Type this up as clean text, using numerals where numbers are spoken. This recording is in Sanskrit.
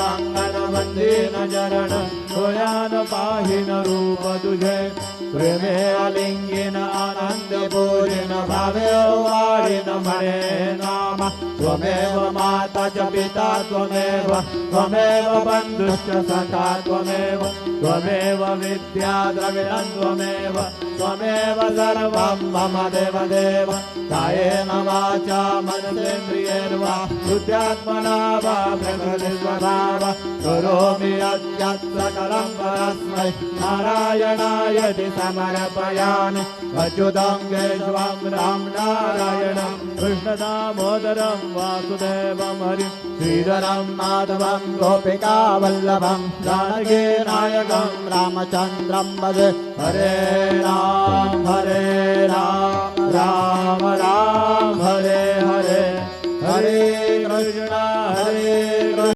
कालिंगडांगणवंदीन चरण सोयान पाहिन रूप तुझे प्रेमे अलिंगिन आनंद पूजिन भावे वारिन म्हणे नाम त्वमेव माता च पिता त्वमेव त्वमेव बन्धुश्च सखा त्वमेव त्वमेव विद्या द्रविणं त्वमेव त्वमेव सर्वं मम देवदेव कायेन वाचा मनसेन्द्रियैर्वा बुद्ध्यात्मना वा प्रकृतिस्वभाव करोमि यत् सकलं परस्मै नारायणायति समर्पयामि अच्युतं केशवं राम नारायणं कृष्णदामोदरं वासुदेवं हरिं श्रीधरं माधवं गोपिकावल्लभं जानकीनायकं रामचन्द्रं भजे हरे राम राम राम